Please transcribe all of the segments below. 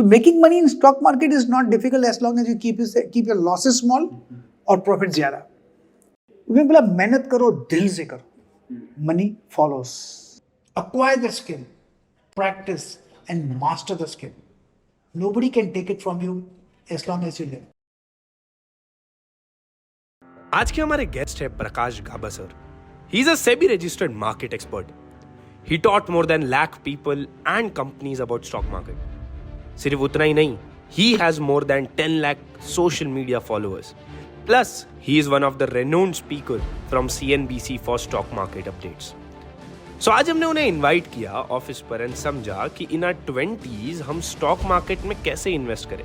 making money in stock market is not difficult as long as you keep your losses small और profit ज्यादा। मैंने बोला मेहनत करो, दिल से करो, money follows. Acquire the skill, practice and master the skill. Nobody can take it from you as long as you live. आज के हमारे गेस्ट है Prakash Gaba sir. He is a SEBI registered market expert. He taught more than lakh people and companies about stock market. सिर्फ उतना ही नहीं, he has more than 10 lakh social media followers. Plus he is one of the renowned speaker from CNBC for stock market updates. So आज हमने उन्हें invite किया office पर and समझा कि इन आवर 20s हम स्टॉक मार्केट में कैसे इन्वेस्ट करें।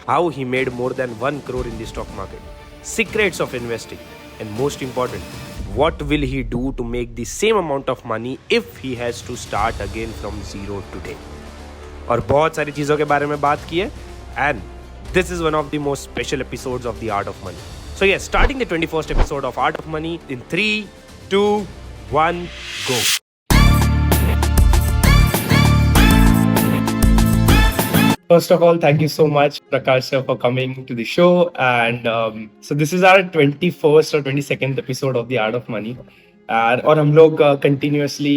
How he made more than 1 crore in the stock market, secrets of investing, and most important, what will he do to make the same amount of money if he has to start again from zero today? और बहुत सारी चीजों के बारे में बात की है, and this is one of the most special episodes of the Art of Money. So yes, starting the 21st episode of Art of Money in 3, 2, 1, go. First of all, thank you so much, Prakash sir, for coming to the show. And so this is our 21st or 22nd episode of the Art of Money. और हम लोग continuously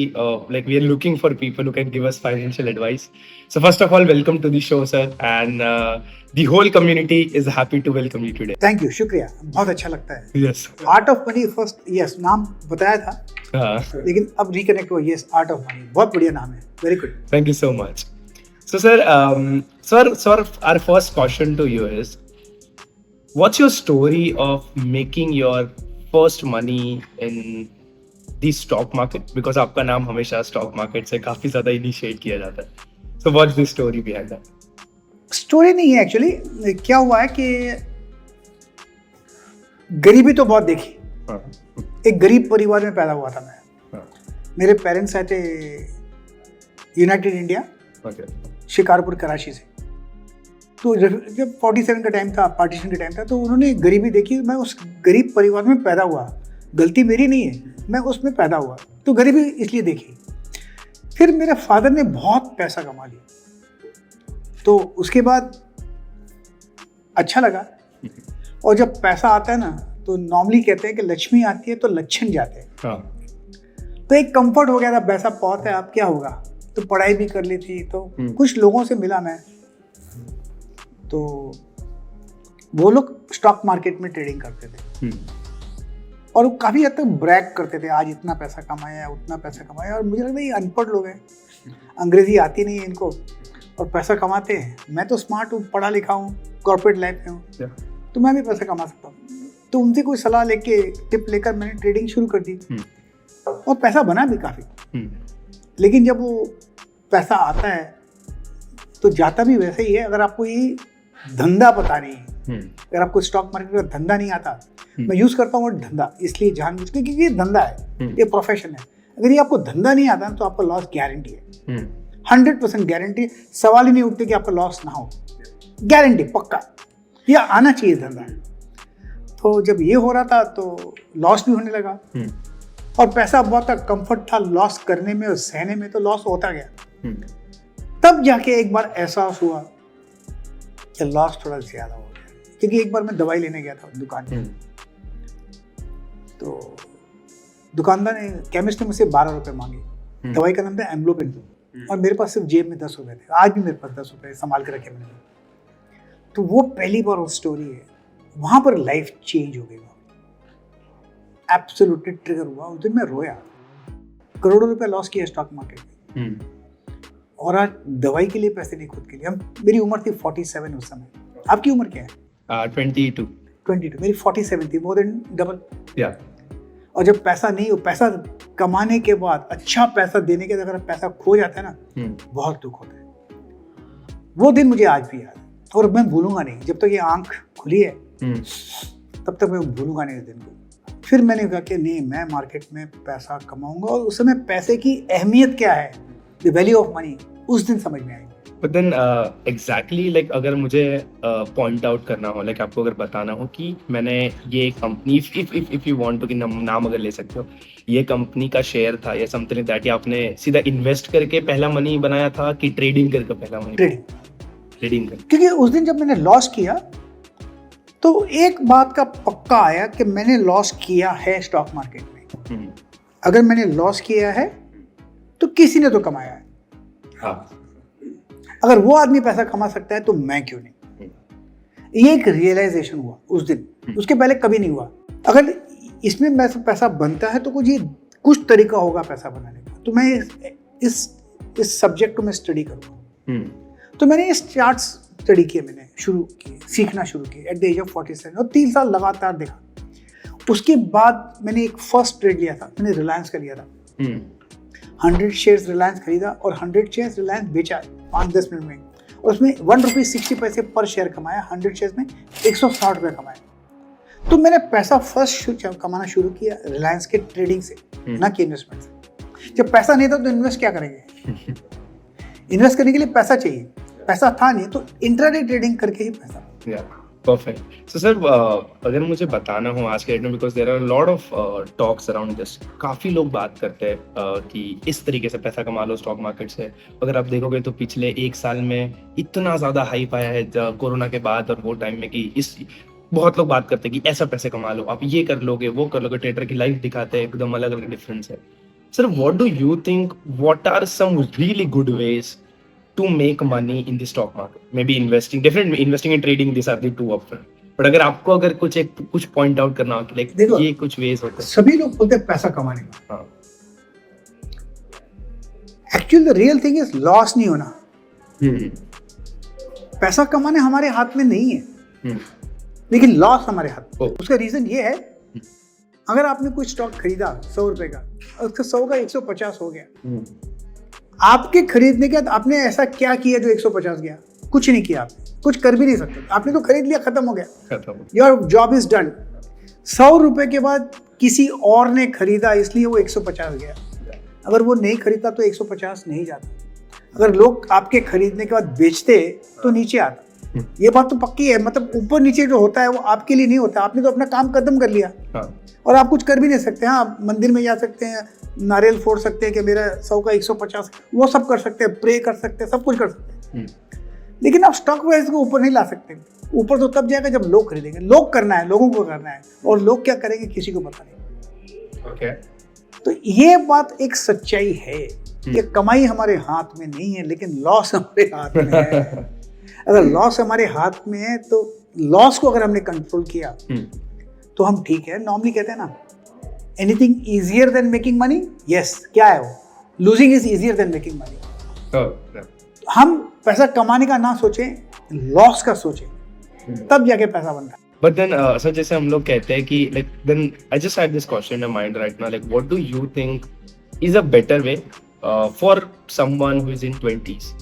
like we are looking for people who can give us financial advice. So first of all, welcome to the show, sir. And the whole community is happy to welcome you today. Thank you, शुक्रिया, बहुत अच्छा लगता है। Yes. Art of money first, yes, नाम बताया था, लेकिन अब रिकनेक्ट हुआ। यस, आर्ट ऑफ मनी, बहुत बढ़िया नाम है। Very good. Thank you so much. So, sir, our first question to you is, what's your story of making your first money in the stock market? Because आपका नाम हमेशा stock market से काफी ज़्यादा initiate किया जाता है. So, what's the story behind that? Story नहीं है एक्चुअली। क्या हुआ है कि गरीबी तो बहुत देखी। एक गरीब परिवार में पैदा हुआ था मैं। मेरे पेरेंट्स आए थे यूनाइटेड इंडिया, शिकारपुर, कराची से। तो जब 47 का टाइम था, पार्टीशन का टाइम था, तो उन्होंने गरीबी देखी। मैं उस गरीब परिवार में पैदा हुआ, गलती मेरी नहीं है, मैं उसमें पैदा हुआ, तो गरीबी इसलिए देखी। फिर मेरे फादर ने बहुत पैसा कमा लिया, तो उसके बाद अच्छा लगा। और जब पैसा आता है ना, तो नॉर्मली कहते हैं कि लक्ष्मी आती है तो लक्षण जाते हैं। तो एक कंफर्ट हो गया था, पैसा बहुत है, अब क्या होगा। तो पढ़ाई भी कर ली थी, तो कुछ लोगों से मिला मैं, तो वो लोग स्टॉक मार्केट में ट्रेडिंग करते थे और वो काफ़ी हद तक ब्रैग करते थे, आज इतना पैसा कमाया, उतना पैसा कमाया। और मुझे लगता है ये अनपढ़ लोग हैं, अंग्रेजी आती नहीं है इनको और पैसा कमाते हैं। मैं तो स्मार्ट हूँ, पढ़ा लिखा हूँ, कॉर्पोरेट लाइफ में हूँ, तो मैं भी पैसा कमा सकता हूँ। तो उनसे कोई सलाह लेके, टिप लेकर मैंने ट्रेडिंग शुरू कर दी और पैसा बना भी काफ़ी। लेकिन जब वो पैसा आता है तो जाता भी वैसे ही है। अगर आपको ये धंधा पता नहीं है, अगर आपको स्टॉक मार्केट का धंधा नहीं आता, मैं यूज करता हूँ धंधा इसलिए जानबूझ के, क्योंकि ये धंधा है, ये प्रोफेशन है। अगर ये आपको धंधा नहीं आता तो आपका लॉस गारंटी है, 100% गारंटी। सवाल ही नहीं उठते कि आपका लॉस ना हो, गारंटी, पक्का। ये आना चाहिए धंधा। तो जब ये हो रहा था तो लॉस भी होने लगा और पैसा बहुत था, कंफर्ट था लॉस करने में और सहने में, तो लॉस होता गया। तब जाके एक बार एहसास हुआ कि लॉस थोड़ा ज़्यादा हो गया, क्योंकि एक बार मैं दवाई लेने गया था दुकान में, तो दुकानदार ने, केमिस्ट ने मुझसे 12 रुपये मांगे। दवाई का नाम था एम्ब्लोपिन और मेरे पास सिर्फ जेब में 10 रुपये थे। आज भी मेरे पास 10 रुपये संभाल के रखे मैंने। तो वो पहली बार वो स्टोरी है, वहाँ पर लाइफ चेंज हो गई। एब्सोल्युटली ट्रिगर हुआ। उस दिन मैं रोया, करोड़ों रुपए लॉस किया स्टॉक मार्केट में और आज दवाई के लिए पैसे नहीं, खुद के लिए। मेरी उम्र थी 47 उस समय। आपकी उम्र क्या है? 22। मेरी 47 थी, मोर देन डबल। और जब पैसा नहीं हो, पैसा कमाने के बाद, अच्छा पैसा देने के बाद अगर पैसा खो जाता है ना, बहुत दुख होता है। वो दिन मुझे आज भी याद है और मैं भूलूंगा नहीं। जब तक ये आंख खुली है तब तक मैं भूलूंगा नहीं उस दिन को। फिर मैंने कहा कि नहीं, मैं मार्केट में पैसा कमाऊंगा। और उस समय पैसे की अहमियत क्या है, द वैल्यू ऑफ मनी, उस दिन समझ में आई। बट देन एग्जैक्टली लाइक अगर मुझे पॉइंट आउट करना हो, लाइक आपको अगर बताना हो कि मैंने ये company, if you want to कि नाम अगर ले सकते हो, ये कंपनी का शेयर था या समथिंग लाइक दैट, या आपने सीधा इन्वेस्ट करके पहला मनी बनाया था कि ट्रेडिंग करके पहला मनी? ट्रेडिंग कर? क्योंकि उस दिन जब मैंने लॉस किया तो एक बात का पक्का आया कि मैंने लॉस किया है स्टॉक मार्केट में। अगर मैंने लॉस किया है तो किसी ने तो कमाया है। हाँ। अगर वो आदमी पैसा कमा सकता है तो मैं क्यों नहीं। ये एक रियलाइजेशन हुआ उस दिन, उसके पहले कभी नहीं हुआ। अगर इसमें पैसा बनता है तो कुछ तरीका होगा पैसा बनाने का। तो मैं इस सब्जेक्ट को मैं स्टडी करूँगा। तो मैंने इस चार्ट्स स्टडी किए, मैंने शुरू किए, सीखना शुरू किया एट द एज ऑफ 47 और 3 साल लगातार देखा। उसके बाद मैंने एक फर्स्ट ट्रेड लिया था, मैंने रिलायंस का लिया था। 100 शेयर्स रिलायंस खरीदा और 100 शेयर्स रिलायंस बेचा 5-10 मिनट में, और उसमें ₹1.60 पर शेयर कमाया। 100 शेयर्स में 160 रुपये कमाया। तो मैंने पैसा फर्स्ट कमाना शुरू किया रिलायंस के ट्रेडिंग से, ना कि इन्वेस्टमेंट से। जब पैसा नहीं था तो इन्वेस्ट क्या करेंगे? इन्वेस्ट करने के लिए पैसा चाहिए, पैसा था नहीं तो इंट्राडे ट्रेडिंग करके ही पैसा। परफेक्ट। सो सर, अगर मुझे बताना हो आज के डेट में, because there are lot of talks around this, काफी लोग बात करते हैं कि इस तरीके से पैसा कमा लो स्टॉक मार्केट से। अगर आप देखोगे तो पिछले 1 साल में इतना ज्यादा हाइप आया है कोरोना के बाद और वो टाइम में कि बहुत लोग बात करते हैं कि ऐसा पैसे कमा लो, आप ये कर लोगे, वो कर लोगे। ट्रेडर की लाइफ दिखाते हैं, एकदम अलग अलग डिफरेंस है। Sir, what do you think, what are some really good ways to make money in the stock market? Maybe investing, definitely investing and trading, these are the two upfront. But अगर आपको अगर कुछ point out करना हो कि like ये कुछ veg होते हैं। सभी लोग बोलते हैं पैसा कमाने का। Actually the real thing is loss नहीं होना। पैसा कमाने हमारे हाथ में नहीं है, लेकिन लॉस हमारे हाथ में। उसका रीजन ये है, अगर आपने कोई स्टॉक खरीदा 100 रुपए का, उसका 100 का 150 हो गया, आपके खरीदने के बाद आपने ऐसा क्या किया जो 150 गया? कुछ नहीं किया, आपने कुछ कर भी नहीं सकते। आपने तो खरीद लिया, खत्म हो गया, योर जॉब इज डन। 100 रुपए के बाद किसी और ने खरीदा इसलिए वो 150 गया। अगर वो नहीं खरीदता तो 150 नहीं जाता। अगर लोग आपके खरीदने के बाद बेचते तो नीचे आता। ये बात तो पक्की है। मतलब ऊपर नीचे जो होता है वो आपके लिए नहीं होता। आपने तो अपना काम खत्म कर लिया और आप कुछ कर भी नहीं सकते। हाँ, मंदिर में जा सकते हैं, नारियल फोड़ सकते हैं कि मेरा 100 का 150, वो सब कर सकते हैं, प्रे कर सकते हैं, सब कुछ कर सकते हैं, लेकिन आप स्टॉक प्राइस को ऊपर नहीं ला सकते। ऊपर तो तब जाएगा जब लोग खरीदेंगे। लोग करना है, लोगों को करना है, और लोग क्या करेंगे किसी को पता नहीं। तो ये बात एक सच्चाई है कि कमाई हमारे हाथ में नहीं है, लेकिन लॉस हमारे हाथ में है। अगर लॉस हमारे हाथ में है तो लॉस को अगर हमने कंट्रोल किया तो हम ठीक है। नॉर्मली कहते हैं ना, anything easier than making money. Yes, क्या है वो? Losing is easier than making money. हम पैसा कमाने का ना सोचें, लॉस का सोचें, तब जाके पैसा बनता है। But then, सर, जैसे हम लोग कहते हैं कि like then I just had this question in my mind right now, like what do you think is a better way for someone who is in 20s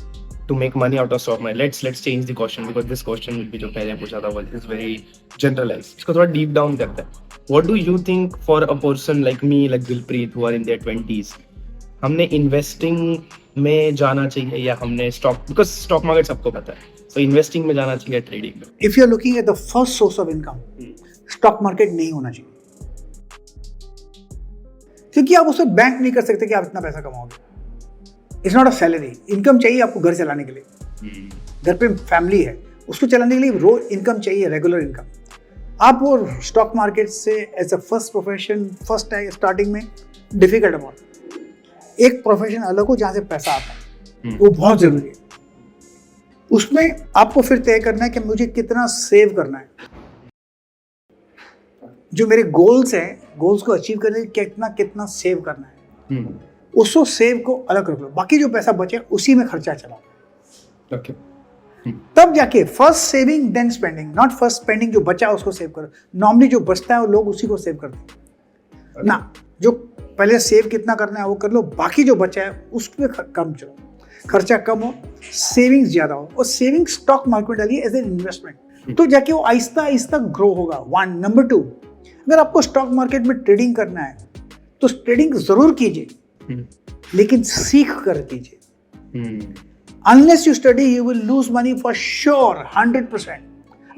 to make money out of stock market? Let's change the question, because this question will be जो पहले पूछा था is very generalized. इसको थोड़ा deep down करते हैं। What do you think for a person like me, like Dilpreet, who are in their 20s, हमने investing में जाना चाहिए या हमने because stock market सबको पता है, so investing में जाना चाहिए, trading में? If you are looking at the first source of income, stock market नहीं होना चाहिए, क्योंकि आप उससे बैंक नहीं कर सकते कि आप इतना पैसा कमाओगे। It's not a salary, income चाहिए आपको घर चलाने के लिए। घर पे फैमिली है, उसको चलाने के लिए रोज इनकम चाहिए, रेगुलर इनकम। आप वो स्टॉक मार्केट से as a first profession, first starting में डिफिकल्ट अमाउंट। एक प्रोफेशन अलग हो जहाँ से पैसा आता है, वो बहुत जरूरी है। उसमें आपको फिर तय करना है कि मुझे कितना सेव करना है। जो मेरे गोल्स हैं, गोल्स को अचीव करने के लिए कितना सेव करना है, उसको सेव को अलग रख लो। बाकी जो पैसा बचे उसी में खर्चा चलाओ। तब जाके first saving then spending, not first spending. जो बचा उसको सेव करो। नॉर्मली जो बचता है वो लोग उसी को सेव करते हैं ना। जो पहले सेव कितना करना है वो कर लो, बाकी जो बचा है उस पर कम चलो, खर्चा कम हो, सेविंग्स ज्यादा हो। और सेविंग स्टॉक मार्केट डालिए एज एन इन्वेस्टमेंट, तो जाके वो आहिस्ता आहिस्ता ग्रो होगा। 1 नंबर 2, अगर आपको स्टॉक मार्केट में ट्रेडिंग करना है तो ट्रेडिंग जरूर कीजिए, लेकिन सीख कर कीजिए। Unless you study, you will lose money for sure, 100%.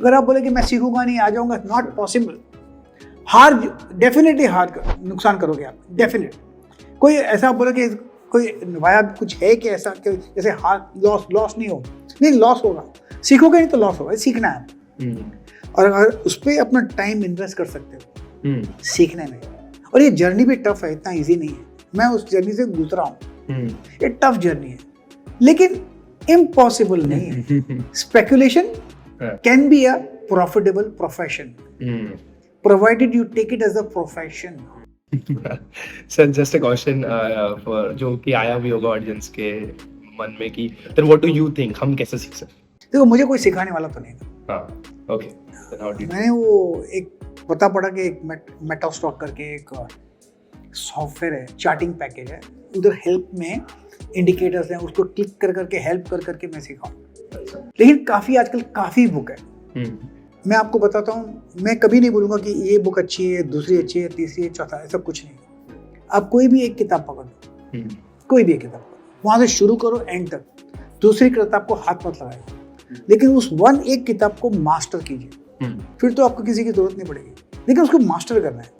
अगर आप बोले कि मैं सीखूंगा नहीं, आ जाऊंगा, not possible. डेफिनेटली नुकसान करोगे आप, डेफिनेट। कोई ऐसा बोले कि कोई वाया कुछ है कि ऐसा कि जैसे लॉस नहीं हो, नहीं, लॉस होगा। सीखोगे नहीं तो लॉस होगा, सीखना है। और अगर उस पर अपना टाइम इन्वेस्ट कर सकते हो सीखने में, और ये जर्नी भी टफ है, इतना इजी नहीं है, मैं उस जर्नी से गुजरा हूँ, ये टफ जर्नी है लेकिन इम्पॉसिबल नहीं है। Speculation can be a profitable profession provided you take it as a profession. Sir just a question जो कि आया भी होगा ऑडियंस के मन में कि then what do you think हम कैसे सीख सकते हैं? देखो मुझे कोई सिखाने वाला तो नहीं था। हाँ, okay, then how do you- मैंने वो एक पता पड़ा कि एक मेटास्टॉक करके एक सॉफ्टवेयर है, चार्टिंग पैकेज है, उधर हेल्प में इंडिकेटर्स हैं, उसको क्लिक कर करके हेल्प कर करके मैं सीखा हूँ। लेकिन काफ़ी आजकल काफ़ी बुक है, मैं आपको बताता हूँ, मैं कभी नहीं बोलूँगा कि ये बुक अच्छी है, दूसरी अच्छी है, तीसरी है, चौथा, ऐसा कुछ नहीं। आप कोई भी एक किताब पकड़ लो, कोई भी एक किताब पकड़ो, वहाँ से शुरू करो एंड तक, दूसरी किताब को हाथ मत लगाएगा, लेकिन उस एक किताब को मास्टर कीजिए, फिर तो आपको किसी की जरूरत नहीं पड़ेगी, लेकिन उसको मास्टर करना है।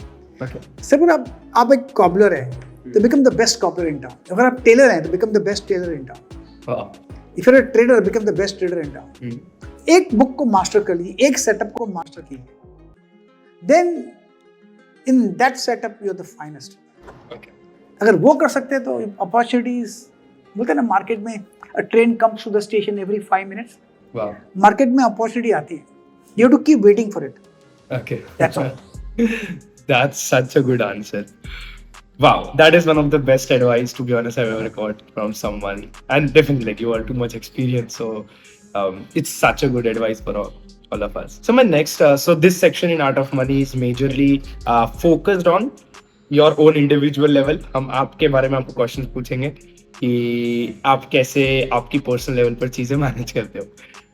सपोज आप एक कॉबलर है तो become the best cobbler in town, अगर आप टेलर हैं तो become the best tailor in town, if you are a trader become the best trader in town. एक बुक को मास्टर कर लीजिए, एक सेटअप को मास्टर कीजिए, then in that setup you are the finest. अगर वो कर सकते हैं तो अपॉर्चुनिटीज, बोलते हैं ना मार्केट में a train comes to the station every 5 minutes, market में अपॉर्चुनिटी आती है, you have to keep waiting for it. Okay. That's all. That's such a good answer. Wow, that is one of the best advice, to be honest, I've ever got from someone. And definitely, like, you are too much experience, so it's such a good advice for all of us. So my next, so this section in Art of Money is majorly focused on your own individual level. हम आपके बारे में आपको questions पूछेंगे कि आप कैसे आपकी personal level पर चीजें manage करते हो.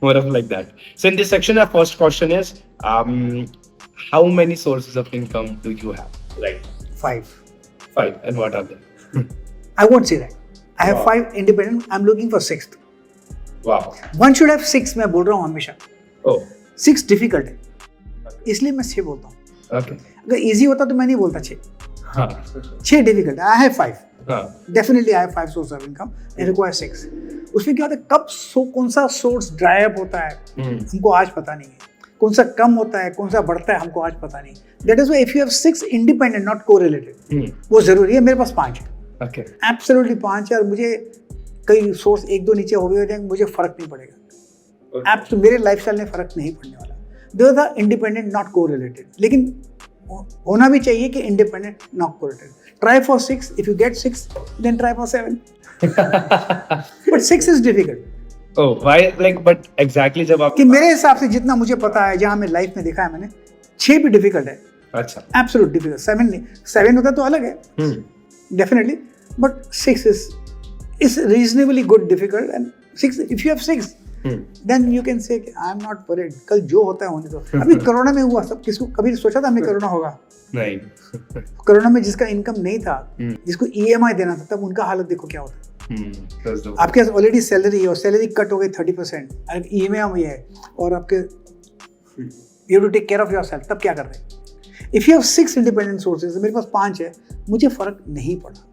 More of like that. So in this section, our first question is, how many sources of income do you have? Right. 5. 5. And what are they? I won't say that. I have Wow. 5 independent. I'm looking for 6th. Wow. One should have 6. मैं बोल रहा हूँ हमेशा। Oh. 6 difficult है, इसलिए मैं 6 बोलता हूँ। Okay. अगर इजी होता तो मैं नहीं बोलता 6। हाँ. 6 डिफिकल्ट है। I have 5. हाँ. Definitely I have 5 sources of income. I require 6. उसमें क्या होता है, कब कौन सा सोर्स ड्राई अप होता है हमको आज पता नहीं है, कौन सा कम होता है, कौन सा बढ़ता है हमको आज पता नहीं। That is why if you have 6 independent not correlated, वो जरूरी है। मेरे पास 5 है, Okay. एब्सोल्युटली 5 है, और मुझे कई सोर्स 1-2 नीचे हो जाएंगे, मुझे फर्क नहीं पड़ेगा। Okay. मेरे लाइफस्टाइल में फर्क नहीं पड़ने वाला। दो था इंडिपेंडेंट नॉट कोरिलेटेड, लेकिन होना भी चाहिए कि independent not correlated. Try for 6, if you get 6 then try for 7, but 6 is difficult. Oh, why? Like, but exactly जब आप कि मेरे हिसाब से जितना मुझे पता है, जहाँ मैं लाइफ में देखा है मैंने, 6 भी डिफिकल्ट है, अच्छा. Absolute difficult. 7 नहीं, 7 होता तो अलग है definitely, but 6 is reasonably good difficult, and 6 if you have 6 then you can say I am not worried, कल जो होता है होने दो। अभी कोरोना में हुआ, सब किसको कभी सोचा था हमने कोरोना होगा? नहीं. कोरोना में जिसका इनकम नहीं था, जिसको EMI देना था, तब उनका हालत देखो क्या होता है। आपके पास ऑलरेडी सैलरी है और सैलरी कट हो गई 30%, अगर EMI में है और आपके you have to take care of yourself, तब क्या कर रहे हैं? If you have 6 independent sources, मेरे पास 5 है, मुझे फर्क नहीं पड़ा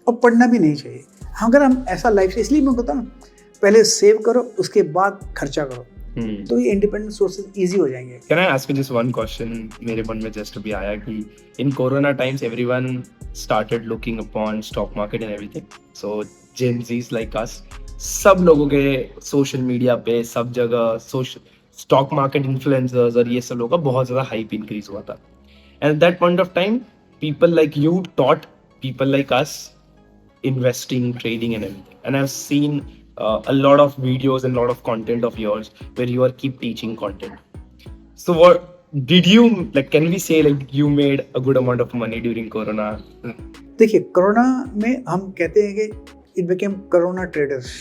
और पढ़ना भी नहीं चाहिए। अगर हम ऐसा लाइफ से, इसलिए मैं कहता हूँ पहले सेव करो, उसके बाद खर्चा करो, तो ये इंडिपेंडेंट सोर्सेज इजी हो जाएंगे। Can I ask you just one question? मेरे मन में just अभी आया कि in Corona times everyone started looking upon stock market and everything. So Gen Zs like us, सब लोगों के सोशल मीडिया पे सब जगह स्टॉक मार्केट इन्फ्लुएंसर्स और ये सब लोगों का बहुत ज़्यादा हाइप इंक्रीज हुआ था। And at that point of time people like you taught people like us investing, trading and everything. And I've seen a lot of videos and a lot of content of yours where you are keep teaching content. So what did you, like, can we say like you made a good amount of money during Corona? देखिए, corona में हम कहते हैं कि it became Corona traders.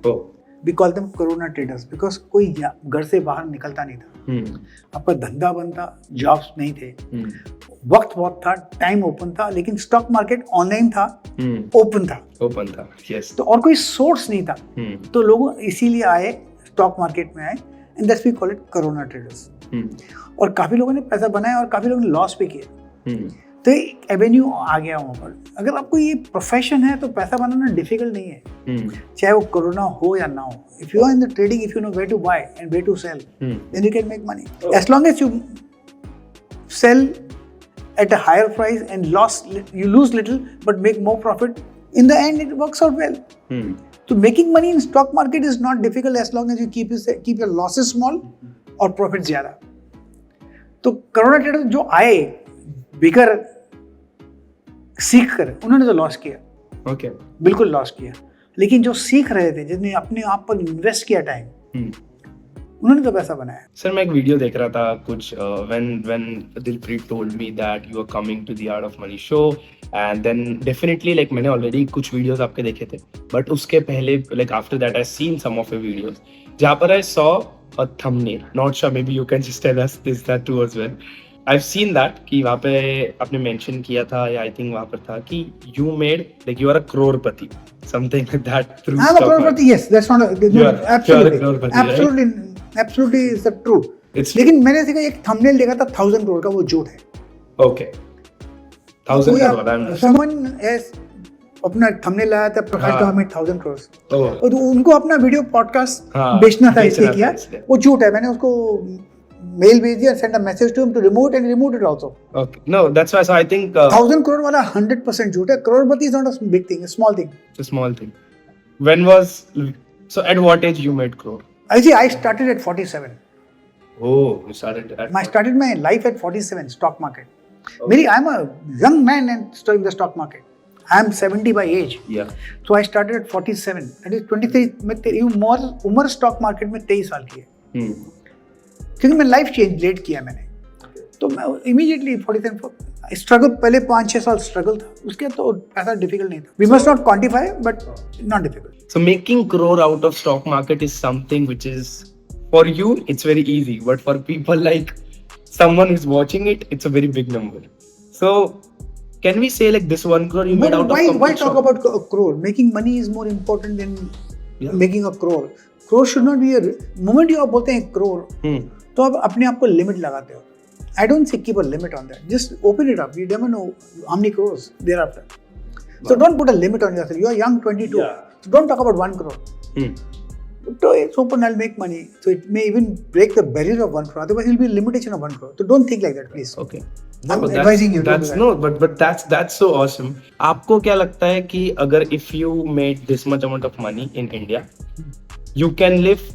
Oh. We call them Corona traders because कोई घर से बाहर निकलता नहीं था, आपका धंधा बंद था, जॉब्स नहीं थे, वक्त बहुत था, टाइम ओपन था, लेकिन स्टॉक मार्केट ऑनलाइन था, ओपन था, yes. तो और कोई सोर्स नहीं था, तो लोग इसीलिए आए, स्टॉक मार्केट में आए, and that's we call it corona traders. और काफी लोगों ने पैसा बनाया और काफी लोगों ने लॉस भी किया। तो एक एवेन्यू आ गया वहाँ पर। अगर आपको ये प्रोफेशन है तो पैसा बनाना डिफिकल्ट नहीं है, चाहे वो कोरोना हो या ना हो। If you are in the trading, if you know where to buy and where to sell, then you can make money as long as you sell at a higher price and you lose little but make more profit. In the end, it works out well. So making money in stock market is not difficult as long as you keep your losses small और profit ज़्यादा। तो corona trader जो आए बिगर सीख कर, उन्होंने तो loss किया। Okay. बिल्कुल लॉस किया। लेकिन जो सीख रहे थे, जिसने अपने आप पर इन्वेस्ट किया टाइम, उन्होंने तो पैसा बनाया। सर मैं एक वीडियो देख रहा था कुछ when Dilpreet told me that you are coming to the Art of Money show and then definitely like मैंने already कुछ वीडियोस आपके देखे थे, but उसके पहले like after that I seen some of your videos जहाँ पर I saw a thumbnail, not sure maybe you can just tell us this that too as well. I've seen that कि वहाँ पे आपने mention किया था या I think वहाँ पर था कि you made like you are a crorepati, something like that through I'm a crorepati, yes, that's not absolutely is that true. लेकिन मैंने देखा एक थंबनेल देखा था 1000 करोड़ का, वो झूठ है। Okay. 1000 करोड़। Someone has अपना थंबनेल लाया था, प्रकाश का हमें 1000 करोड़, तो तो उनको अपना वीडियो पॉडकास्ट बेचना था, इसलिए किया। वो झूठ है। मैंने उसको मेल भेज दिया, send a message to him to remove and removed it also. Okay. No, that's why. So I think 1000 crore वाला 100% झूठ है। करोड़पति is not a big thing, a small thing. It's a small thing. When was so at what age you made crore? I started at 47. Oh, you started at. I started my life at 47 stock market. I'm a young man and in the stock market. I'm 70 by age. Yeah. So I started at 47. That is 23. उम्र stock market में 23 साल की है। क्योंकि मैं life change late किया मैंने, तो मैं इमीडिएटली 47 स्ट्रगल, पहले 5-6 साल स्ट्रगल था, उसके तो ऐसा डिफिकल्ट नहीं था। We must not quantify but not difficult. So making crore out of stock market is something which is for you it's very easy, but for people like someone who's watching it, it's a very big number. So can we say like this 1 crore you made out of why talk about a crore? Making money is more important than making a crore. Crore should not be a moment you बोलते हैं crore, तो आप अपने आप को limit लगाते हो। I don't say keep a limit on that. Just open it up. You never know how many crores thereafter. So don't put a limit on yourself. You are young, 22. Yeah. So don't talk about 1 crore. So it's open, I'll make money. So it may even break the barrier of 1 crore. Otherwise, it will be a limitation of 1 crore. So don't think like that, please. Okay. I'm advising you. But that's so awesome. आपको क्या लगता है कि अगर if you made this much amount of money in India, you can live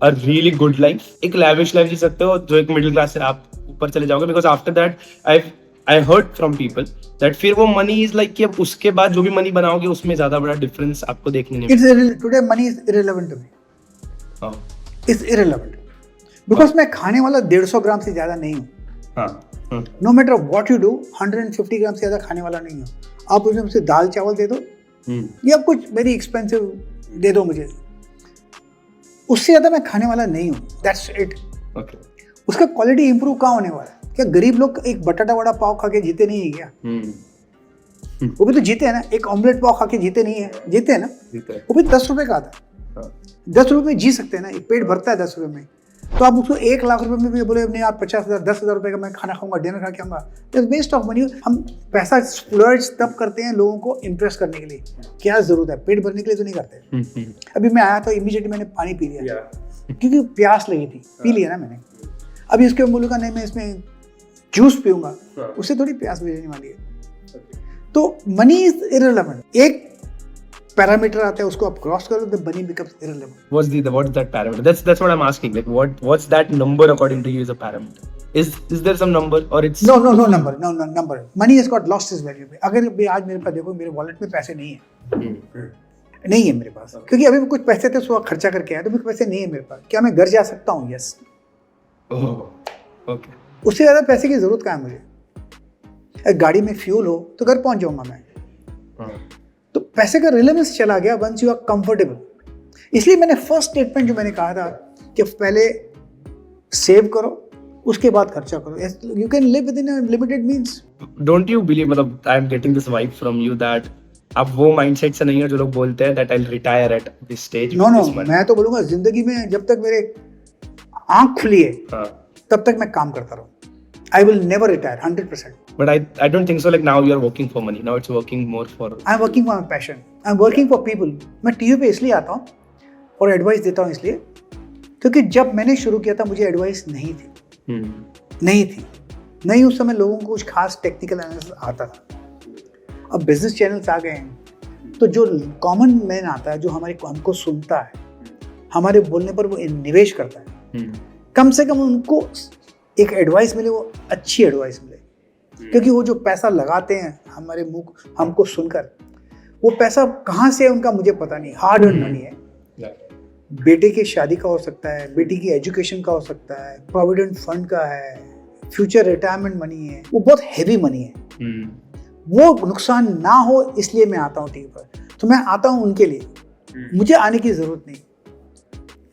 a really good life, एक lavish life जी सकते हो, जो एक middle class से आप ऊपर चले जाओगे, because after that I heard from people that फिर वो money is like कि अब उसके बाद जो भी money बनाओगे उसमें ज़्यादा बड़ा difference आपको देखने नहीं मिलेगा। Today money is irrelevant to me. Oh. It's irrelevant because मैं खाने वाला 150 ग्राम से ज़्यादा नहीं हूँ। No matter what you do, 150 ग्राम से ज़्यादा खाने वाला नहीं हूँ। आप उसमें मुझे दाल चावल दे दो या कुछ वेरी एक्सपेंसिव दे दो मुझे, उससे ज़्यादा मैं खाने वाला नहीं हूँ। That's it. Okay. उसका क्वालिटी इंप्रूव कहाँ होने वाला है? क्या गरीब लोग एक बटाटा वड़ा पाव खा के जीते नहीं है क्या? वो भी तो जीते हैं ना। एक ऑमलेट पाव खा के जीते नहीं है? जीते हैं ना। वो भी 10 रुपए का आता है। 10 रुपए में जी सकते हैं ना, एक पेट भरता है 10 रुपए में। तो आप उसको 1 लाख रुपए में भी बोले नहीं यार 50,000 10,000 रुपए का मैं खाना खाऊंगा, डिनर खा के आऊंगा, इट्स वेस्ट ऑफ मनी। हम पैसा स्प्लर्ज तब करते हैं लोगों को इम्प्रेस करने के लिए। क्या जरूरत है? पेट भरने के लिए तो नहीं करते। अभी मैं आया तो इमीडिएटली मैंने पानी पी लिया क्योंकि प्यास लगी थी, पी लिया ना मैंने। अभी इसके बोलूँगा नहीं मैं इसमें जूस पीऊंगा, उससे थोड़ी प्यास बुझने वाली है। तो मनी इज इररिलेवेंट। एक पैरामीटर आता है, उसको आप क्रॉस करो तो money becomes irrelevant. What's that parameter? That's what I'm asking. Like what's that number according to you is a parameter? Is there some number or it's no number. Money has got lost its value. अगर भी आज मेरे पास देखो मेरे wallet में पैसे नहीं है, नहीं है मेरे पास, क्योंकि अभी कुछ पैसे थे सुबह खर्चा करके आया, तो मेरे पैसे नहीं है मेरे पास। क्या मैं घर जा सकता हूँ? यस। ओके। उससे ज़्यादा पैसे की ज़रूरत कहाँ है मुझे? अगर गाड़ी में फ्यूल हो तो घर पहुँच जाऊँगा मैं। तो पैसे का रिलेवेंस चला गया वंस यू आर कंफर्टेबल। इसलिए मैंने फर्स्ट स्टेटमेंट जो मैंने कहा था कि पहले सेव करो, उसके बाद खर्चा करो। You can live within a limited means. Don't you believe, मतलब I am getting this vibe from you that आप वो माइंडसेट से नहीं हो जो लोग बोलते हैं that I will retire at this stage. No मैं तो बोलूँगा जिंदगी में जब तक मेरे आँख खुली है तब तक मैं काम करता रहूँ। I will never retire, 100%. But I don't think so. Like now you are working for money. Now it's working more for. I'm working for my passion. I'm working for people. मैं टीवी पे इसलिए आता हूँ और advice देता हूँ इसलिए क्योंकि जब मैंने शुरू किया था मुझे एडवाइस नहीं थी, नहीं उस समय लोगों को कुछ खास टेक्निकल एनालिसिस आता था। अब बिजनेस चैनल्स आ गए हैं तो जो कॉमन मैन आता है, जो हमको सुनता है, हमारे बोलने पर वो निवेश करता है, कम से कम उनको एक एडवाइस मिले, वो अच्छी एडवाइस मिले। क्योंकि वो जो पैसा लगाते हैं हमारे मुंह हमको सुनकर, वो पैसा कहाँ से है उनका मुझे पता नहीं, हार्ड अर्न मनी है। बेटे की शादी का हो सकता है, बेटी की एजुकेशन का हो सकता है, प्रोविडेंट फंड का है, फ्यूचर रिटायरमेंट मनी है, वो बहुत हैवी मनी है। वो नुकसान ना हो इसलिए मैं आता हूँ टीवी पर। तो मैं आता हूँ उनके लिए, मुझे आने की जरूरत नहीं,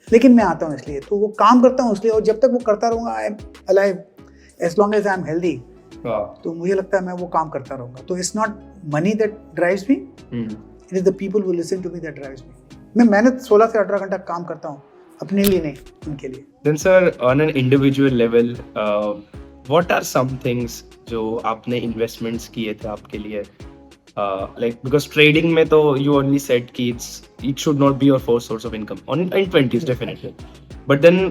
लेकिन मैं आता हूँ इसलिए, तो वो काम करता हूँ इसलिए। और जब तक वो करता रहूँगा, I am alive, as long as I am healthy, तो मुझे लगता है मैं वो काम करता रहूँगा। तो it's not money that drives me, it is the people who listen to me that drives me. मैं मेहनत 16 से 18 घंटा काम करता हूँ अपने लिए नहीं, उनके लिए। Then sir, on an individual level, what are some things जो आपने investments किए थे आपके लिए? Like because trading में तो you only said कि it should not be your first source of income in 20s definitely. But then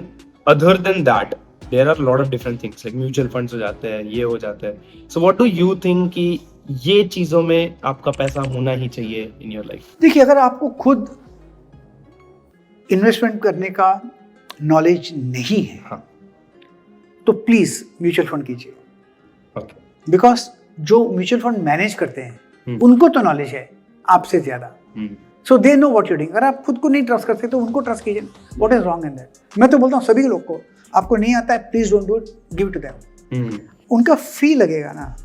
other than that, there are a lot of different things like mutual funds हो जाते हैं, ये हो जाता है. So what do you think कि ये चीजों में आपका पैसा होना ही चाहिए in your life? देखिए, अगर आपको खुद इन्वेस्टमेंट करने का नॉलेज नहीं है, हाँ, तो प्लीज म्यूचुअल फंड कीजिए। okay. बिकॉज जो म्यूचुअल फंड मैनेज करते हैं उनको तो नॉलेज है आपसे ज्यादा, so they know what you doing. अगर आप खुद को नहीं ट्रस्ट करते तो उनको ट्रस्ट कीजिए। What is wrong in that? मैं तो बोलता हूँ सभी लोग को, आपको नहीं आता है please don't do it, give to them. उनका फी लगेगा ना,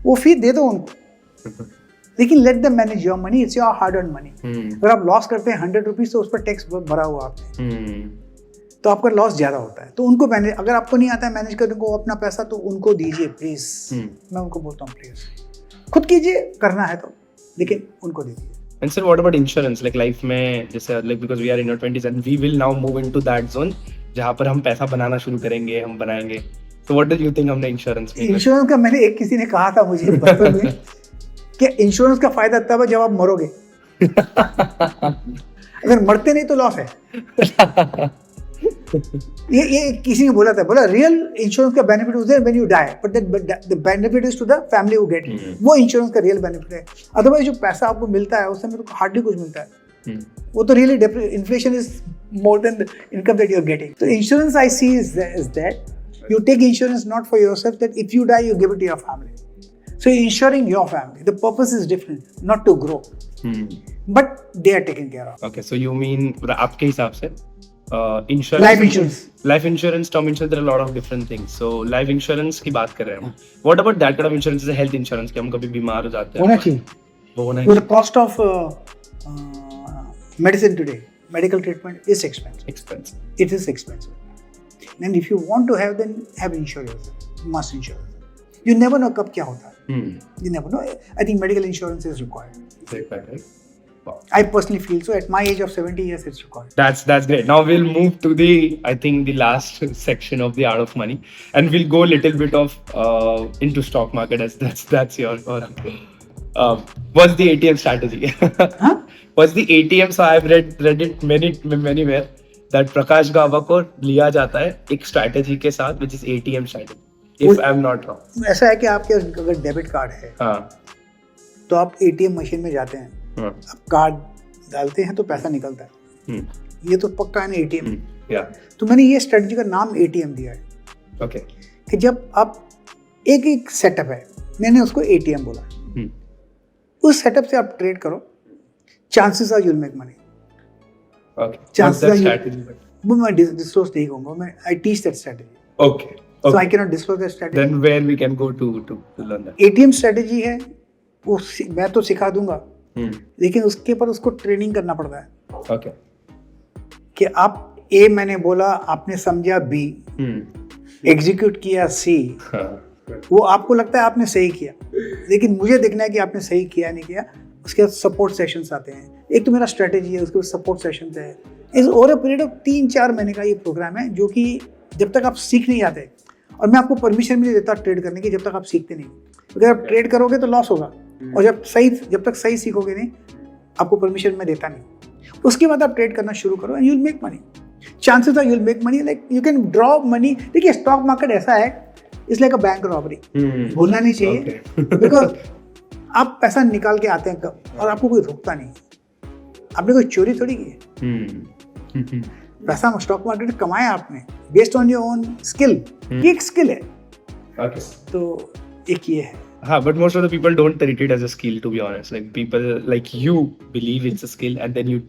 वो फी दे दो उनको, लेकिन let them manage your money, it's your hard earn money. अगर आप लॉस करते हैं 100 रुपीज तो उस पर टैक्स भरा हुआ आपने, तो आपका लॉस ज्यादा होता है। तो उनको मैनेज, अगर आपको नहीं आता है मैनेज करने को अपना पैसा, तो उनको दीजिए प्लीज। मैं उनको बोलता हूँ प्लीज खुद कीजिए, करना है तो, लेकिन उनको दीजिए। And sir, what about insurance? Like life में जैसे like because we are in our 20s and we will now move into that zone जहाँ पर हम पैसा बनाना शुरू करेंगे, हम बनाएंगे। So what do you think हमने इंश्योरेंस में? इंश्योरेंस का मैंने एक किसी ने कहा था मुझे बचपन में कि इंश्योरेंस का फायदा तब है जब आप मरोगे, अगर मरते नहीं तो लॉस है। ये किसी ने बोला था, बोला रियल इंश्योरेंस का benefit is there when you die, but the benefit is to the family who get it. वो इंश्योरेंस का रियल बेनिफिट है। अदरवाइज जो पैसा आपको मिलता है उससे मेरे को हार्डली कुछ मिलता है। वो तो really inflation is more than the income that you are getting. तो insurance I see is that you take insurance not for yourself, that if you die you give it to your family. So insuring your family, the purpose is different, not to grow, but they are taken care of. Okay, so you mean आपके हिसाब से insurance, life insurance, term insurance, there are a lot of different things. So life insurance की बात कर रहे हैं हम. What about that kind of insurance, जैसे health insurance कि हम कभी बीमार हो जाते हैं? होना चाहिए. वो होना चाहिए. The cost of medicine today, medical treatment is expensive. It is expensive. And if you want to have, then have insurance. Must insurance. You never know कब क्या होता है. You never know. I think medical insurance is required. Wow. I personally feel so. At my age of 70 years, it's required. That's great. Now we'll move to the last section of the art of money, and we'll go a little bit of into stock market, as that's your what's the ATM strategy? Huh? What's the ATM? So I've read it many where that Prakash Gaba को लिया जाता है एक strategy के साथ, which is ATM strategy. If I'm not wrong. ऐसा है कि आपके अगर डेबिट कार्ड है, हाँ, तो आप एटीएम मशीन में जाते हैं, हाँ, आप कार्ड डालते हैं तो पैसा निकलता है। ये तो पक्का है ना एटीएम। तो मैंने ये स्ट्रेटजी का नाम एटीएम दिया है। ओके, कि जब आप एक सेटअप है, मैंने उसको एटीएम बोला। उस सेटअप से आप ट्रेड करो, chances are you will make money. Okay, chances are, वो मैं डिस्क्लोज नहीं करूंगा, मैं I teach that strategy. Okay, so I cannot disclose that strategy. Then where we can go to learn that? ATM strategy है, वो मैं तो सिखा दूंगा, लेकिन उसके पर उसको ट्रेनिंग करना पड़ता है। Okay. कि आप A मैंने बोला, आपने समझा B, एग्जीक्यूट किया C, वो आपको लगता है आपने सही किया, लेकिन मुझे देखना है कि आपने सही किया नहीं किया। उसके बाद सपोर्ट सेशंस आते हैं। एक तो मेरा स्ट्रेटेजी है, उसके बाद सपोर्ट सेशंस है। इस ओवर अ पीरियड ऑफ 3-4 महीने का ये प्रोग्राम है, जो कि जब तक आप सीख नहीं आते और मैं आपको परमिशन भी नहीं देता ट्रेड करने की जब तक आप सीखते नहीं। अगर आप ट्रेड करोगे तो लॉस होगा, और जब तक सही सीखोगे नहीं, आपको परमिशन मैं देता नहीं। उसके बाद आप ट्रेड करना शुरू करो and you will make money. Chances are you will make money, like you can draw money. देखिए स्टॉक मार्केट ऐसा है, it's like a bank robbery, भूलना नहीं चाहिए, बिकॉज आप पैसा निकाल के आते हैं कब, और आपको कोई रोकता नहीं। आपने कोई चोरी थोड़ी की है, पैसा स्टॉक मार्केट में कमाया आपने based on your own skill. ये एक स्किल है, तो एक ये है। But most of the people don't treat it as a skill, to be honest. Like people like you believe it's a skill, and then you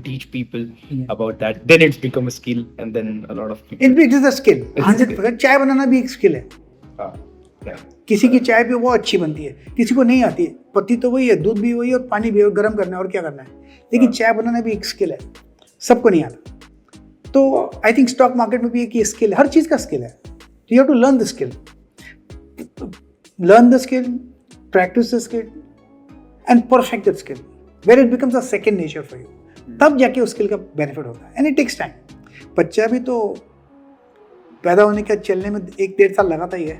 teach people about that. Then it's become a skill, and then a lot of people. It is a skill. 100%. चाय बनाना भी एक skill है। Yeah. किसी की चाय भी वो अच्छी बनती है, किसी को नहीं आती है। पत्ती तो वही है, दूध भी वही है, और पानी भी है, और गर्म करना है, और क्या करना है। लेकिन चाय बनाना भी एक स्किल है, सबको नहीं आता। तो आई थिंक स्टॉक मार्केट में भी एक ये स्किल है, हर चीज़ का स्किल है। You have to learn the skill, learn the skill, practice the skill, and perfect that skill, where it becomes a second nature for you. तब जाके उस स्किल का बेनिफिट होता है, and it takes time. बच्चा भी तो पैदा होने का चलने में 1-1.5 साल लगाता ही है,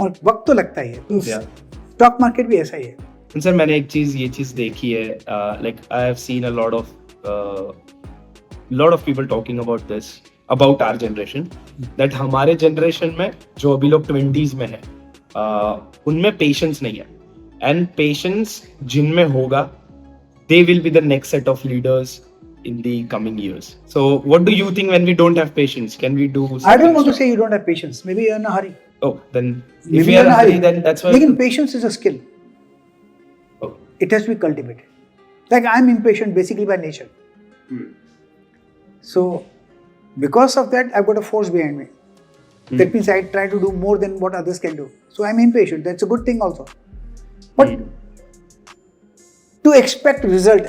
और वक्त तो लगता ही है। स्टॉक मार्केट भी ऐसा ही है। सर मैंने ये चीज देखी है, like I have seen a lot of people talking about this, about our generation, that हमारे जनरेशन में जो अभी लोग 20s में है, उनमें पेशेंस नहीं है, एंड पेशेंस जिनमें होगा, they will be the next set of leaders in the coming years. So what do you think when we don't have patience? Can we do something? I don't want to say you don't have patience. Maybe you're in a hurry. Oh, then Maybe if we are in a hurry, then that's why. Lekin patience is a skill. Oh. It has to be cultivated. Like I'm impatient basically by nature. So because of that, I've got a force behind me. That means I try to do more than what others can do. So I'm impatient. That's a good thing also. But to expect result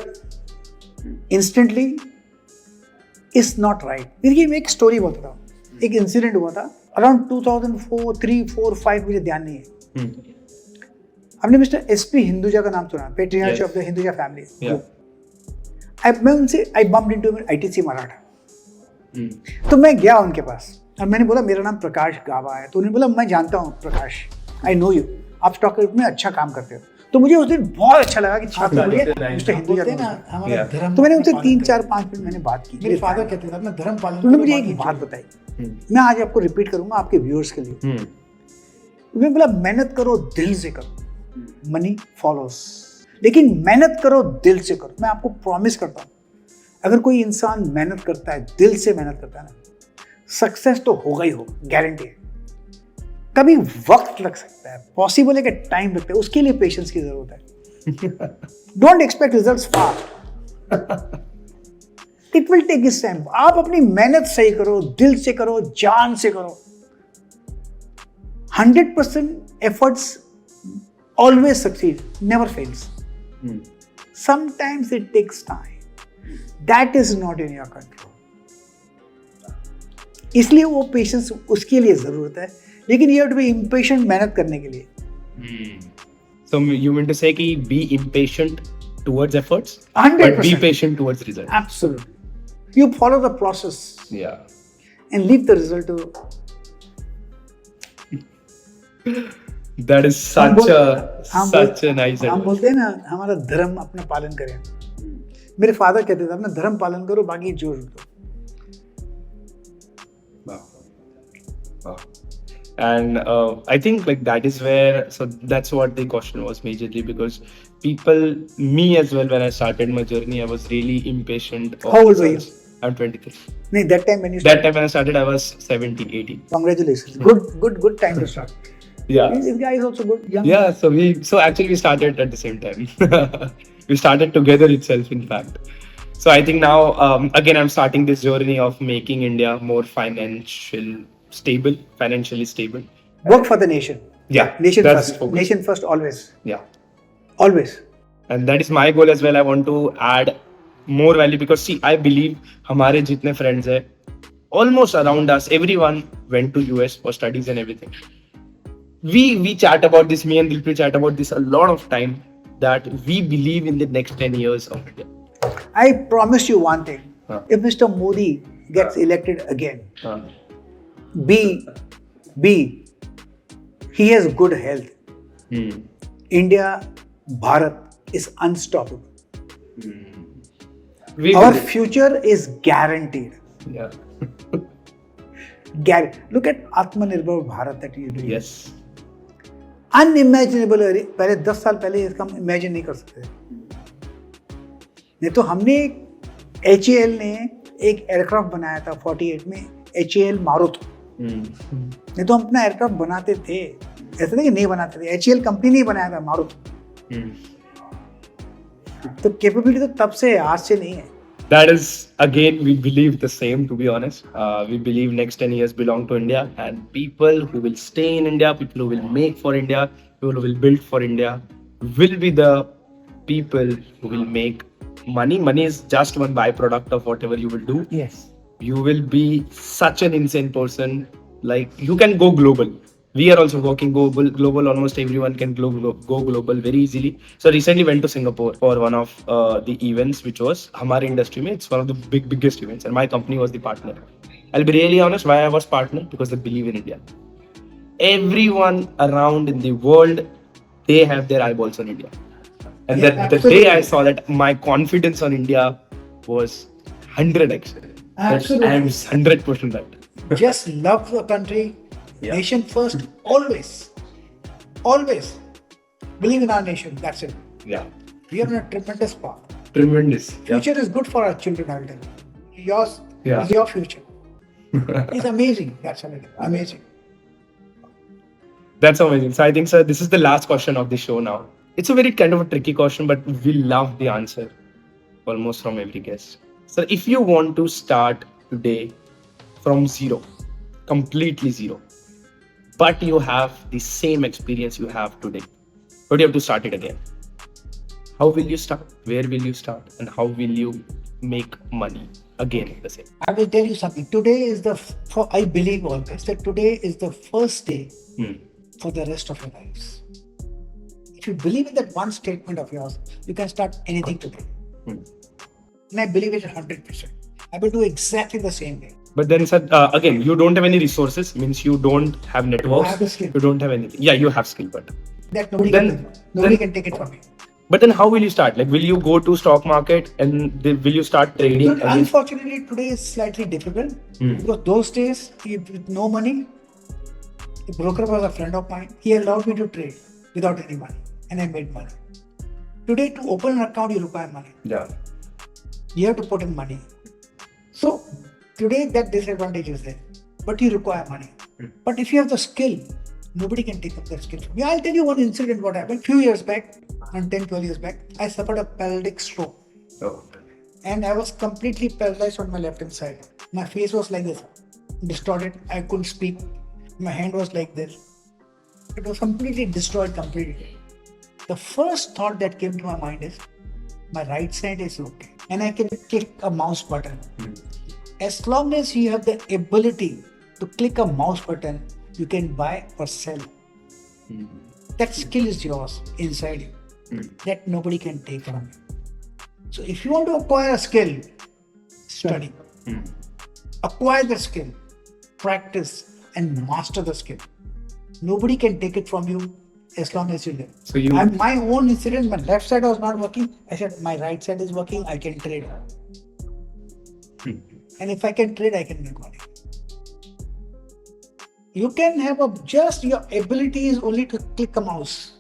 instantly is not right. देखिए मैं एक story बताता हूँ, एक incident हुआ था around 2004, 3, 4, 5, मुझे ध्यान नहीं है। आपने मिस्टर SP हिंदुजा का नाम सुना, पेट्रियार्च ऑफ द हिंदुजा फैमिली। मैं उनसे आई बम्प्ड इनटू ITC मराठा। तो मैं गया उनके पास और मैंने बोला मेरा नाम प्रकाश गाबा है। तो उन्होंने बोला मैं जानता हूँ प्रकाश, आई नो यू, आप स्टॉक मार्केट में अच्छा काम करते हो। तो मुझे उस दिन बहुत अच्छा लगा कि छात्र मिस्टर हिंदुजा ना हमारा धर्म। तो मैंने उनसे 3, 4, 5 मिनट मैंने बात की। मेरे फादर कहते थे अपना धर्म पालन। उन्होंने मुझे एक बात बताई, मैं आज आपको रिपीट करूंगा आपके व्यूअर्स के लिए। उन्होंने बोला मेहनत करो, दिल से करो, मनी फॉलोस, लेकिन मेहनत करो दिल से करो। मैं आपको प्रॉमिस करता हूँ, अगर कोई इंसान मेहनत करता है, दिल से मेहनत करता है ना, सक्सेस तो होगा ही होगा, गारंटी है। कभी वक्त लग सकता है, पॉसिबल है कि टाइम लगता है, उसके लिए पेशेंस की जरूरत है। Don't expect results fast, it will take its time. आप अपनी मेहनत सही करो, दिल से करो, जान से करो। 100% efforts always succeed, never fails. Sometimes it takes time. That is not in your control. इसलिए वो पेशेंस उसके लिए जरूरत है, लेकिन you have to be impatient मेहनत करने के लिए। So you mean to say कि be impatient towards efforts, 100%. but be patient towards result. Absolutely. You follow the process. Yeah. And leave the result to. That is such a nice हम बोलते हैं ना हमारा धर्म अपना पालन करें। मेरे फादर कहते थे अपना धर्म पालन करो, बाकी जोड़ दो। And I think like that is where, so that's what the question was majorly, because people, me as well, when I started my journey, I was really impatient. How old were you? I'm 23. No, that time when you That time when I started, I was 17, 18. Congratulations. Good time to start. Yeah. This guy is also good. Young. Yeah. So actually we started at the same time. We started together itself, in fact. So I think now, again, I'm starting this journey of making India more financially stable. Work for the nation. Yeah. Nation that's first. focus. Nation first always. Yeah. Always. And that is my goal as well. I want to add more value, because see, I believe हमारे जितने friends हैं, almost around us, everyone went to US for studies and everything. We chat about this, me and Dilpreet chat about this a lot of time, that we believe in the next 10 years of India. I promise you one thing. If Mr. Modi gets elected again, B, he has good health. India, Bharat is unstoppable. Our future is guaranteed. Yeah. Look at Atmanirbhar Bharat that you do. Yes. Unimaginable. पहले 10 साल पहले इसका हम imagine नहीं कर सकते थे. नहीं तो हमने HAL ने एक एयरक्राफ्ट बनाया था 48 में, HAL मारुत. नहीं तो हम अपना एयरक्राफ्ट बनाते थे, ऐसा नहीं कि नहीं बनाते थे. HAL कंपनी नहीं बनाया था, मारुत. तो कैपेबिलिटी तो तब से है, आज से नहीं है. That is, again, we believe the same, to be honest. We believe next 10 years belong to India, and people who will stay in India, people who will make for India, people who will build for India, will be the people who will make money. Money is just one byproduct of whatever you will do. Yes. You will be such an insane person. Like, you can go global. We are also working global. Almost everyone can go global very easily. So recently went to Singapore for one of the events, which was Hamare industry mein. It's one of the biggest events, and my company was the partner. I'll be really honest, why I was partner? Because they believe in India. Everyone around in the world, they have their eyeballs on India. And the day I saw that, my confidence on India was 100x. Absolutely. I am 100% that. Just love the country. Yeah. Nation first, always. Always. Believe in our nation, that's it. Yeah. We are on a tremendous path. Tremendous. Future is good for our children, I will tell you. Yours is your future. It's amazing. That's amazing. That's amazing. So I think, sir, this is the last question of the show now. It's a very kind of a tricky question, but we love the answer almost from every guest. So if you want to start today from zero, completely zero, but you have the same experience you have today, but you have to start it again. How will you start? Where will you start? And how will you make money again the same? I will tell you something. Today is I believe always that today is the first day for the rest of your lives. If you believe in that one statement of yours, you can start anything today. And I believe it 100%. I will do exactly the same way. But then, sir, again, you don't have any resources, means you don't have networks. I have the skill. You don't have anything. Yeah, you have skill, but That nobody can take it from me. But then how will you start? Like, will you go to stock market and will you start trading? But unfortunately, today is slightly difficult because those days, with no money, the broker was a friend of mine. He allowed me to trade without any money, and I made money. Today, to open an account, you require money. Yeah. You have to put in money. So today, that disadvantage is there, but you require money. But if you have the skill, nobody can take up that skill from you. I'll tell you one incident what happened. Few years back, 10-12 years back, I suffered a paralytic stroke. Oh. And I was completely paralyzed on my left hand side. My face was like this, distorted. I couldn't speak. My hand was like this. It was completely destroyed completely. The first thought that came to my mind is, my right side is okay. And I can click a mouse button. As long as you have the ability to click a mouse button, you can buy or sell. That skill is yours inside you. That nobody can take from you. So if you want to acquire a skill, study. Acquire the skill, practice and master the skill. Nobody can take it from you as long as you live. So my own incident, my left side was not working. I said, my right side is working, I can trade. And if I can trade, I can make money. You can have just your ability is only to click a mouse.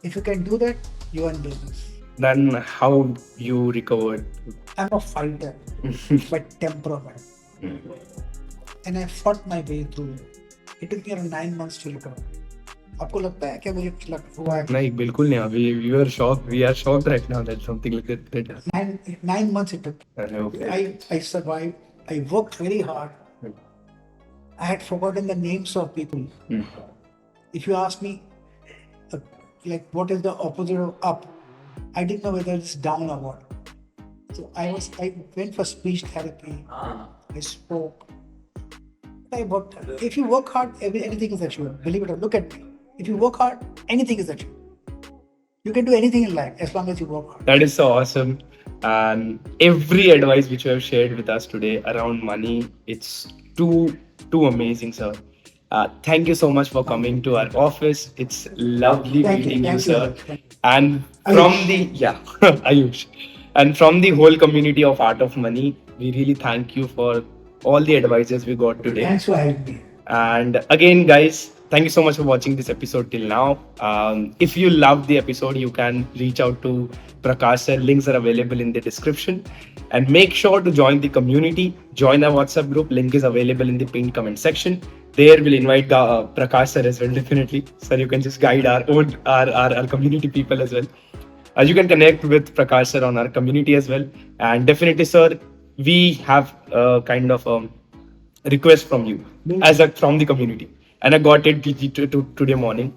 If you can do that, you are in business. Then how you recovered? I'm a fighter by temperament. And I fought my way through. It took me around 9 months to recover. आपको लगता है क्या मुझे हुआ है? नहीं, बिल्कुल नहीं. We were shocked. We are shocked right now that something like that. 9 months it took. Okay. I survived. I worked very hard. I had forgotten the names of people. If you ask me, like what is the opposite of up, I didn't know whether it's down or what. So I went for speech therapy. I spoke. I worked. If you work hard, anything is achievable. Believe it or not, look at me. If you work hard, anything is achievable. You can do anything in life as long as you work hard. That is so awesome. And every advice which you have shared with us today around money, it's too too amazing, sir. Thank you so much for coming to our office. It's lovely meeting you, sir. And from the Ayush, and from the whole community of Art of Money, we really thank you for all the advices we got today. Thanks for having me. And again, guys, thank you so much for watching this episode till now. If you loved the episode, you can reach out to Prakash sir. Links are available in the description. And make sure to join the community. Join our WhatsApp group. Link is available in the pinned comment section. There we'll invite Prakash sir as well, definitely. Sir, you can just guide our own our community people as well. You can connect with Prakash sir on our community as well. And definitely, sir, we have a kind of request from you from the community, and I got it today morning.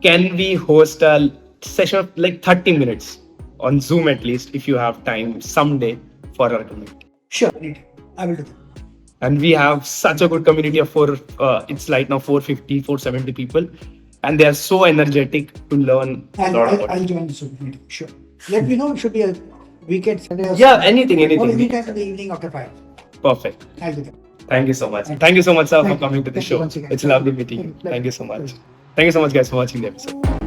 Can we host a session of like 30 minutes on Zoom at least, if you have time someday, for our community? Sure, I will do that. And we have such a good community of it's like now 450, 470 people, and they are so energetic to learn a lot about I'll join the Zoom meeting. Sure. Let me know. It should be a weekend, Sunday. Or Yeah, anything. Or anytime in the evening after 5. Perfect. I'll do that. Thank you so much. Thank you so much, sir, for coming to the Thank you show. once again. It's lovely meeting you. Thank you so much. Thank you so much, guys, for watching the episode.